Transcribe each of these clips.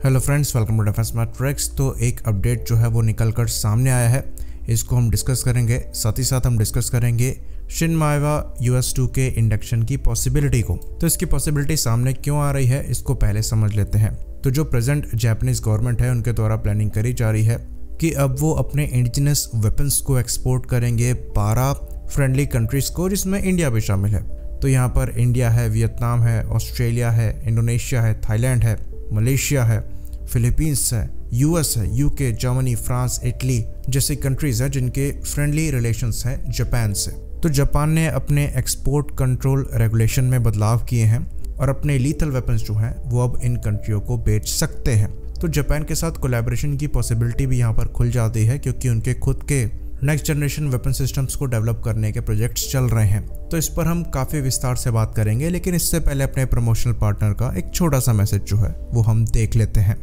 Hello friends, welcome to defence matrix. तो एक update जो है वो निकल कर सामने आया है, इसको हम डिस्कस करेंगे। साथ ही साथ हम डिस्कस करेंगे शिन माएवा US2 के इंडक्शन की पॉसिबिलिटी को। तो इसकी पॉसिबिलिटी सामने क्यों आ रही है, इसको पहले समझ लेते हैं। तो जो प्रेजेंट जापानीज गवर्नमेंट है, उनके द्वारा प्लानिंग करी जा रही है कि अब वो अपने इंडिजिनस वेपन्स को एक्सपोर्ट करेंगे 12 फ्रेंडली कंट्रीज को, जिसमें इंडिया भी शामिल है। तो यहाँ पर इंडिया है, वियतनाम है, ऑस्ट्रेलिया है, इंडोनेशिया है, थाईलैंड है, मलेशिया है, फिलीपींस है, US है, UK, जर्मनी, फ्रांस, इटली जैसी कंट्रीज हैं जिनके फ्रेंडली रिलेशंस हैं जापान से। तो जापान ने अपने एक्सपोर्ट कंट्रोल रेगुलेशन में बदलाव किए हैं और अपने लीथल वेपन्स जो हैं वो अब इन कंट्रियों को बेच सकते हैं। तो जापान के साथ कोलैबोरेशन की पॉसिबिलिटी भी यहाँ पर खुल जाती है, क्योंकि उनके खुद के नेक्स्ट जनरेशन वेपन सिस्टम्स को डेवलप करने के प्रोजेक्ट्स चल रहे हैं। तो इस पर हम काफ़ी विस्तार से बात करेंगे, लेकिन इससे पहले अपने प्रमोशनल पार्टनर का एक छोटा सा मैसेज जो है वो हम देख लेते हैं।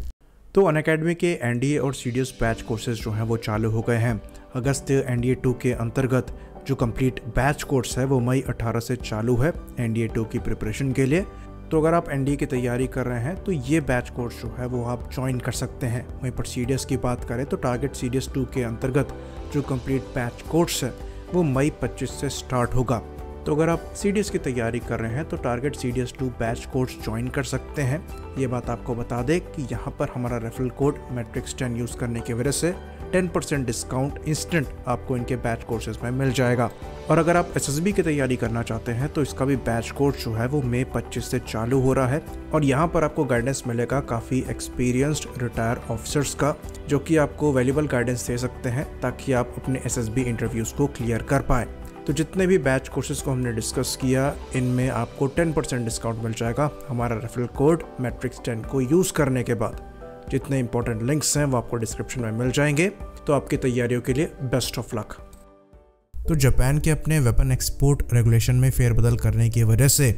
तो अनअकैडमी के NDA और CDS बैच कोर्सेज जो हैं वो चालू हो गए हैं। अगस्त NDA 2 के अंतर्गत जो कंप्लीट बैच कोर्स है वो मई 18 से चालू है NDA 2 की प्रिपरेशन के लिए। तो अगर आप NDA की तैयारी कर रहे हैं तो ये बैच कोर्स जो है वो आप ज्वाइन कर सकते हैं। वहीं पर CDS की बात करें तो टारगेट CDS 2 के अंतर्गत जो कंप्लीट बैच कोर्स है वो मई 25 से स्टार्ट होगा। तो अगर आप CDS की तैयारी कर रहे हैं तो target CDS 2 batch course join कर सकते हैं। ये बात आपको बता दें कि यहाँ पर हमारा रेफरल कोड मैट्रिक्स10 यूज़ करने की वजह से 10% डिस्काउंट इंस्टेंट आपको इनके बैच कोर्सेज में मिल जाएगा। और अगर आप SSB की तैयारी करना चाहते हैं तो इसका भी बैच कोर्स जो है वो मई 25 से चालू हो रहा है। और यहाँ पर आपको गाइडेंस मिलेगा काफ़ी एक्सपीरियंस्ड रिटायर ऑफिसर्स का, जो कि आपको वैल्यूबल गाइडेंस दे सकते हैं ताकि आप अपने SSB इंटरव्यूज़ को क्लियर कर पाएँ। तो जितने भी बैच कोर्सेज को हमने डिस्कस किया, इनमें आपको 10% डिस्काउंट मिल जाएगा हमारा रेफरल कोड मैट्रिक्स10 को यूज़ करने के बाद। जितने इंपॉर्टेंट लिंक्स हैं वो आपको डिस्क्रिप्शन में मिल जाएंगे। तो आपकी तैयारियों के लिए बेस्ट ऑफ लक। तो जापान के अपने वेपन एक्सपोर्ट रेगुलेशन में फेरबदल करने की वजह से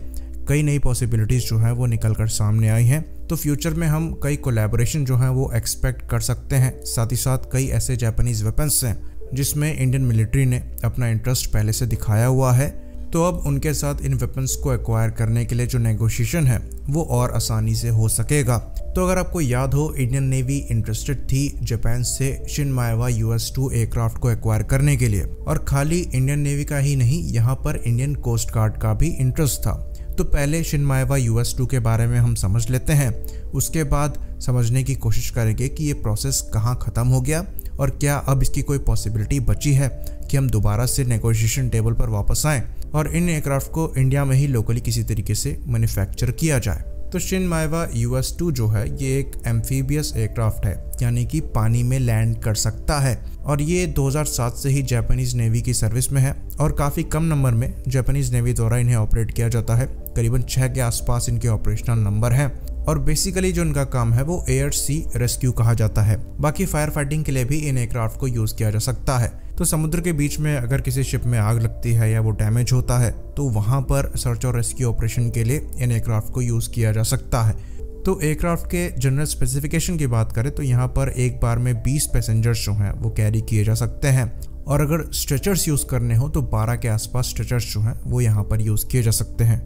कई नई पॉसिबिलिटीज़ जो हैं वो निकल कर सामने आई हैं। तो फ्यूचर में हम कई कोलैबोरेशन जो हैं वो एक्सपेक्ट कर सकते हैं। साथ ही साथ कई ऐसे जापानीज़ वेपन्स हैं जिसमें इंडियन मिलिट्री ने अपना इंटरेस्ट पहले से दिखाया हुआ है। तो अब उनके साथ इन वेपन्स को एक्वायर करने के लिए जो नेगोशिएशन है वो और आसानी से हो सकेगा। तो अगर आपको याद हो, इंडियन नेवी इंटरेस्टेड थी जापान से शिन माएवा US2 एयरक्राफ्ट को एक्वायर करने के लिए। और खाली इंडियन नेवी का ही नहीं, यहाँ पर इंडियन कोस्ट गार्ड का भी इंटरेस्ट था। तो पहले शिन माएवा US2 के बारे में हम समझ लेते हैं, उसके बाद समझने की कोशिश करेंगे कि ये प्रोसेस कहाँ ख़त्म हो गया और क्या अब इसकी कोई पॉसिबिलिटी बची है कि हम दोबारा से नेगोशिएशन टेबल पर वापस आएँ और इन एयरक्राफ्ट को इंडिया में ही लोकली किसी तरीके से मैन्युफैक्चर किया जाए। तो शिन माएवा US2 जो है ये एक एम्फीबियस एयरक्राफ्ट है, यानी कि पानी में लैंड कर सकता है। और ये 2007 से ही जापानीज नेवी की सर्विस में है और काफ़ी कम नंबर में जापानीज नेवी द्वारा इन्हें ऑपरेट किया जाता है। करीबन 6 के आसपास इनके ऑपरेशनल नंबर हैं और बेसिकली जो इनका काम है वो एयर सी रेस्क्यू कहा जाता है। बाकी फायर फाइटिंग के लिए भी इन एयरक्राफ्ट को यूज़ किया जा सकता है। तो समुद्र के बीच में अगर किसी शिप में आग लगती है या वो डैमेज होता है तो वहाँ पर सर्च और रेस्क्यू ऑपरेशन के लिए इन एयरक्राफ्ट को यूज़ किया जा सकता है। तो एयरक्राफ्ट के जनरल स्पेसिफिकेशन की बात करें तो यहाँ पर एक बार में 20 पैसेंजर्स जो हैं वो कैरी किए जा सकते हैं। और अगर स्ट्रेचर्स यूज़ करने हो तो 12 के आसपास स्ट्रेचर्स जो हैं वो यहाँ पर यूज़ किए जा सकते हैं।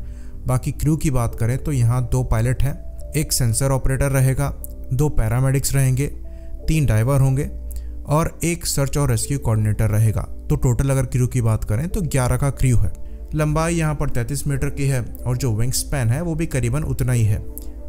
बाकी क्रू की बात करें तो यहाँ 2 पायलट हैं, एक सेंसर ऑपरेटर रहेगा, 2 पैरामेडिक्स रहेंगे, 3 डाइवर होंगे और एक सर्च और रेस्क्यू कोऑर्डिनेटर रहेगा। तो टोटल अगर क्रू की बात करें तो 11 का क्रू है। लंबाई यहाँ पर 33 मीटर की है और जो विंग स्पैन है वो भी करीबन उतना ही है।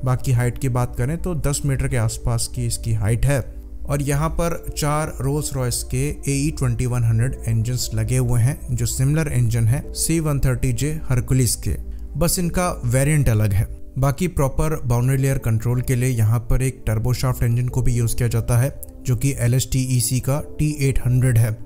बाकी हाइट की बात करें तो 10 मीटर के आसपास की इसकी हाइट है। और यहाँ पर 4 रोल्स रॉयस के AE2100 इंजन्स लगे हुए हैं, जो सिमिलर इंजन है C-130J हरकुलिस के, बस इनका वेरिएंट अलग है। बाकी प्रॉपर बाउंड्री लेयर कंट्रोल के लिए यहाँ पर एक टर्बोशाफ्ट इंजन को भी यूज़ किया जाता है, जो कि LSTEC का T800 है।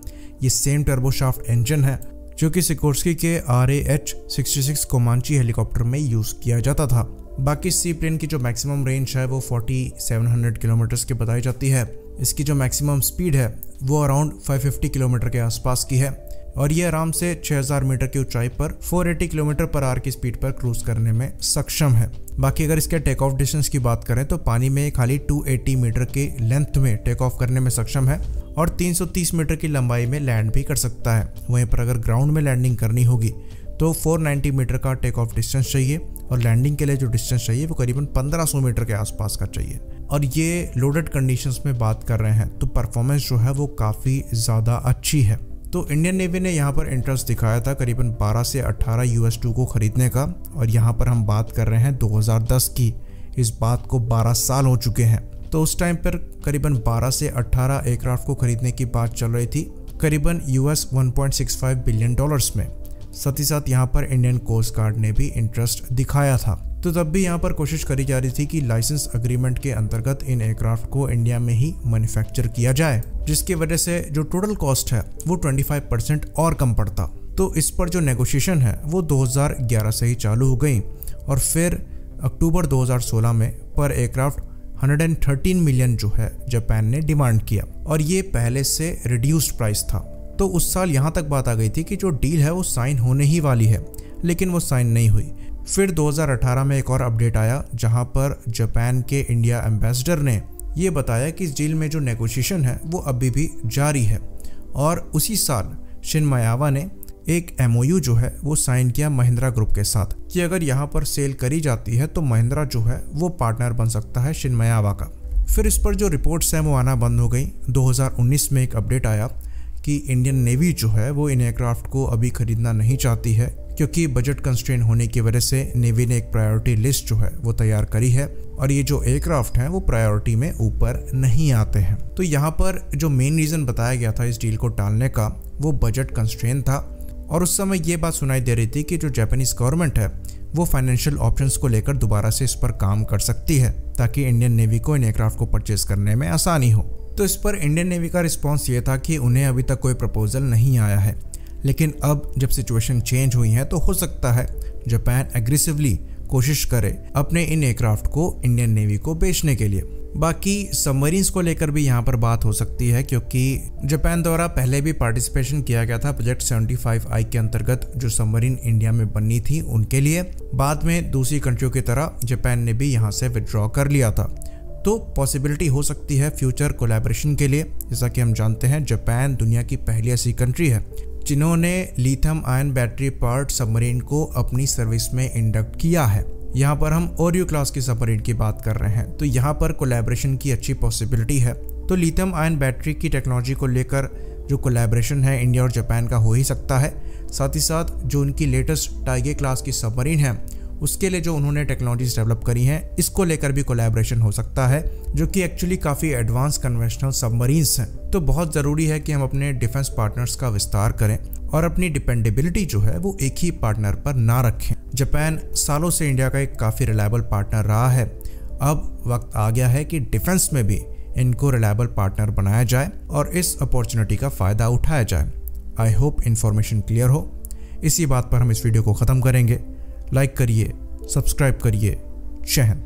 ये सेम टर्बोशाफ्ट इंजन है जो कि सिकोर्स्की के RAH-66 कोमांची हेलीकॉप्टर में यूज़ किया जाता था। बाकी सी प्लेन की जो मैक्सिमम रेंज है वो 4700 किलोमीटर्स की बताई जाती है। इसकी जो मैक्सिमम स्पीड है वो अराउंड 550 किलोमीटर के आसपास की है और ये आराम से 6000 मीटर की ऊंचाई पर 480 किलोमीटर पर आवर की स्पीड पर क्रूज करने में सक्षम है। बाकी अगर इसके टेक ऑफ डिस्टेंस की बात करें तो पानी में खाली 280 मीटर के लेंथ में टेक ऑफ करने में सक्षम है और 330 मीटर की लंबाई में लैंड भी कर सकता है। वहीं पर अगर ग्राउंड में लैंडिंग करनी होगी तो 490 मीटर का टेक ऑफ डिस्टेंस चाहिए और लैंडिंग के लिए जो डिस्टेंस चाहिए वो करीबन 1500 मीटर के आसपास का चाहिए। और ये लोडेड कंडीशंस में बात कर रहे हैं तो परफॉर्मेंस जो है वो काफ़ी ज़्यादा अच्छी है। तो इंडियन नेवी ने यहाँ पर इंटरेस्ट दिखाया था करीबन 12 से 18 US-2 को खरीदने का, और यहाँ पर हम बात कर रहे हैं 2010 की। इस बात को 12 साल हो चुके हैं। तो उस टाइम पर करीबन 12 से 18 एयरक्राफ्ट को खरीदने की बात चल रही थी करीबन $1.65 बिलियन में। साथ ही साथ यहाँ पर इंडियन कोस्ट गार्ड ने भी इंटरेस्ट दिखाया था। तो तब भी यहाँ पर कोशिश करी जा रही थी कि लाइसेंस अग्रीमेंट के अंतर्गत इन एयरक्राफ्ट को इंडिया में ही मैन्युफैक्चर किया जाए, जिसकी वजह से जो टोटल कॉस्ट है वो 25% और कम पड़ता। तो इस पर जो नेगोशिएशन है वो 2011 से ही चालू हो गई, और फिर अक्टूबर 2016 में पर एयरक्राफ्ट 113 मिलियन जो है जापान ने डिमांड किया, और ये पहले से रिड्यूस्ड प्राइस था। तो उस साल यहाँ तक बात आ गई थी कि जो डील है वो साइन होने ही वाली है, लेकिन वो साइन नहीं हुई। फिर 2018 में एक और अपडेट आया जहाँ पर जापान के इंडिया एम्बेसडर ने ये बताया कि इस डील में जो नेगोशिएशन है वो अभी भी जारी है, और उसी साल शिन मायावा ने एक MOU जो है वो साइन किया महिंद्रा ग्रुप के साथ कि अगर यहाँ पर सेल करी जाती है तो महिंद्रा जो है वो पार्टनर बन सकता है शिन मायावा का। फिर इस पर जो रिपोर्ट्स हैं वो आना बंद हो गई। 2019 में एक अपडेट आया कि इंडियन नेवी जो है वो इन एयरक्राफ्ट को अभी खरीदना नहीं चाहती है, क्योंकि बजट कंस्ट्रेन होने की वजह से नेवी ने एक प्रायोरिटी लिस्ट जो है वो तैयार करी है, और ये जो एयरक्राफ्ट हैं वो प्रायोरिटी में ऊपर नहीं आते हैं। तो यहाँ पर जो मेन रीज़न बताया गया था इस डील को टालने का वो बजट कंस्ट्रेन था, और उस समय ये बात सुनाई दे रही थी कि जो जापानीज गवर्नमेंट है वो फाइनेंशियल ऑप्शंस को लेकर दोबारा से इस पर काम कर सकती है, ताकि इंडियन नेवी को इन एयरक्राफ्ट को परचेज करने में आसानी हो। तो इस पर इंडियन नेवी का रिस्पॉन्स ये था कि उन्हें अभी तक कोई प्रपोजल नहीं आया है, लेकिन अब जब सिचुएशन चेंज हुई है तो हो सकता है जापान एग्रेसिवली कोशिश करे अपने इन एयरक्राफ्ट को इंडियन नेवी को बेचने के लिए। बाकी सबमरीन्स को लेकर भी यहाँ पर बात हो सकती है, क्योंकि जापान द्वारा पहले भी पार्टिसिपेशन किया गया था प्रोजेक्ट 75I के अंतर्गत जो सबमरीन इंडिया में बननी थी उनके लिए। बाद में दूसरी कंट्रियों की तरह जापान ने भी यहाँ से विड्रॉ कर लिया था। तो पॉसिबिलिटी हो सकती है फ्यूचर कोलैबोरेशन के लिए। जैसा कि हम जानते हैं जापान दुनिया की पहली ऐसी कंट्री है जिन्होंने lithium ion battery powered submarine को अपनी सर्विस में इंडक्ट किया है। यहाँ पर हम ओरियो क्लास की सबमरीन की बात कर रहे हैं, तो यहाँ पर कोलैबोरेशन की अच्छी पॉसिबिलिटी है। तो लिथियम आयन बैटरी की टेक्नोलॉजी को लेकर जो कोलैबोरेशन है इंडिया और जापान का हो ही सकता है। साथ ही साथ जो उनकी लेटेस्ट टाइगर क्लास की सबमरीन है उसके लिए जो उन्होंने टेक्नोलॉजीज डेवलप करी हैं इसको लेकर भी कोलैबोरेशन हो सकता है, जो कि एक्चुअली काफ़ी एडवांस कन्वेंशनल सबमरीन्स हैं। तो बहुत ज़रूरी है कि हम अपने डिफेंस पार्टनर्स का विस्तार करें और अपनी डिपेंडेबिलिटी जो है वो एक ही पार्टनर पर ना रखें। जापान सालों से इंडिया का एक काफ़ी रिलायबल पार्टनर रहा है। अब वक्त आ गया है कि डिफेंस में भी इनको रिलायबल पार्टनर बनाया जाए और इस अपॉर्चुनिटी का फ़ायदा उठाया जाए। आई होप इन्फॉर्मेशन क्लियर हो। इसी बात पर हम इस वीडियो को ख़त्म करेंगे। लाइक करिए, सब्सक्राइब करिए। जय हिंद।